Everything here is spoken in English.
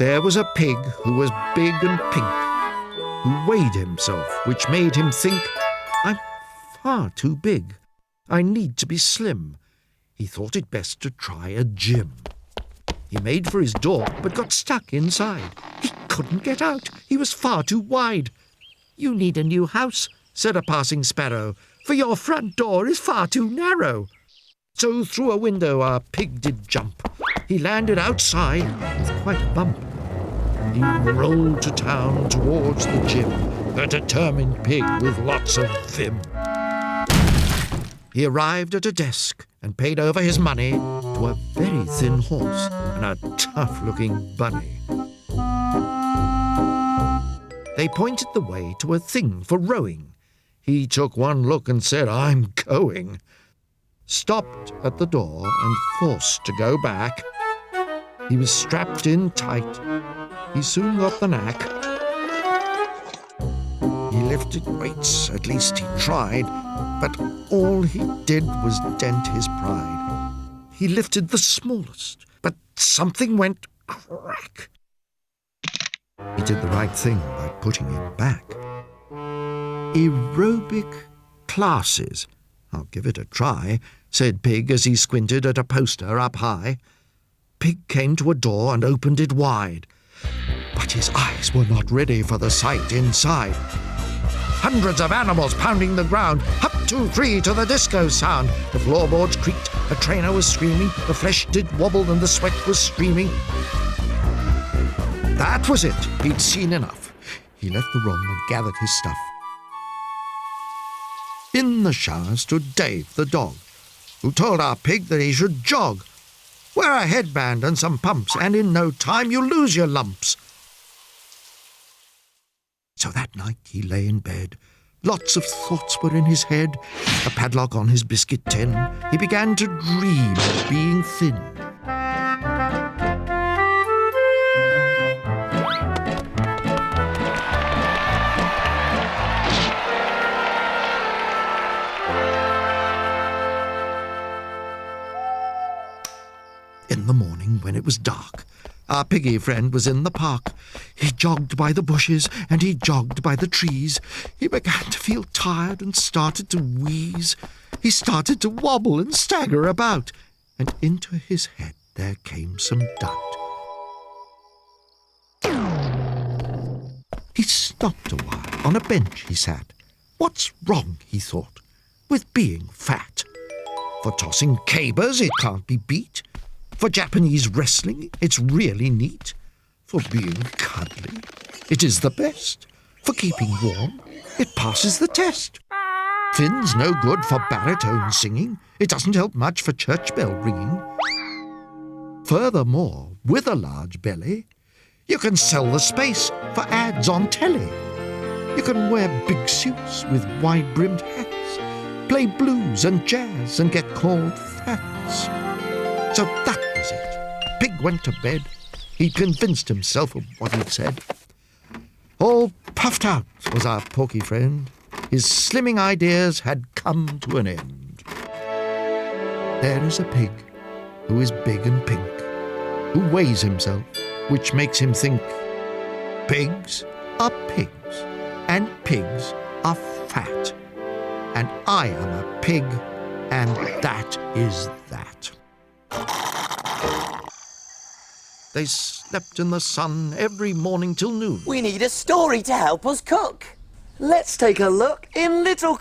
There was a pig who was big and pink, who weighed himself, which made him think, I'm far too big. I need to be slim. He thought it best to try a gym. He made for his door, but got stuck inside. He couldn't get out. He was far too wide. You need a new house, said a passing sparrow, for your front door is far too narrow. So through a window our pig did jump. He landed outside with quite a bump. He rolled to town towards the gym, a determined pig with lots of vim. He arrived at a desk and paid over his money to a very thin horse and a tough-looking bunny. They pointed the way to a thing for rowing. He took one look and said, I'm going. Stopped at the door and forced to go back. He was strapped in tight. He soon got the knack. He lifted weights, at least he tried, but all he did was dent his pride. He lifted the smallest, but something went crack. He did the right thing by putting it back. Aerobic classes. I'll give it a try, said Pig as he squinted at a poster up high. Pig came to a door and opened it wide, but his eyes were not ready for the sight inside. Hundreds of animals pounding the ground, up 2, 3 to the disco sound. The floorboards creaked, a trainer was screaming, the flesh did wobble and the sweat was streaming. That was it, he'd seen enough. He left the room and gathered his stuff. In the shower stood Dave the dog, who told our pig that he should jog. Wear a headband and some pumps, and in no time you'll lose your lumps. So that night he lay in bed. Lots of thoughts were in his head. A padlock on his biscuit tin. He began to dream of being thin. In the morning, when it was dark, our piggy friend was in the park. He jogged by the bushes and he jogged by the trees. He began to feel tired and started to wheeze. He started to wobble and stagger about, and into his head there came some doubt. He stopped a while. On a bench he sat. What's wrong, he thought, with being fat? For tossing cabers it can't be beat. For Japanese wrestling, it's really neat. For being cuddly, it is the best. For keeping warm, it passes the test. Thin's no good for baritone singing. It doesn't help much for church bell ringing. Furthermore, with a large belly, you can sell the space for ads on telly. You can wear big suits with wide-brimmed hats, play blues and jazz and get called fats. So that was it. Pig went to bed. He'd convinced himself of what he'd said. All puffed out was our porky friend. His slimming ideas had come to an end. There is a pig who is big and pink, who weighs himself, which makes him think pigs are pigs, and pigs are fat. And I am a pig, and that is that. They slept in the sun every morning till noon. We need a story to help us cook. Let's take a look in Little Cook.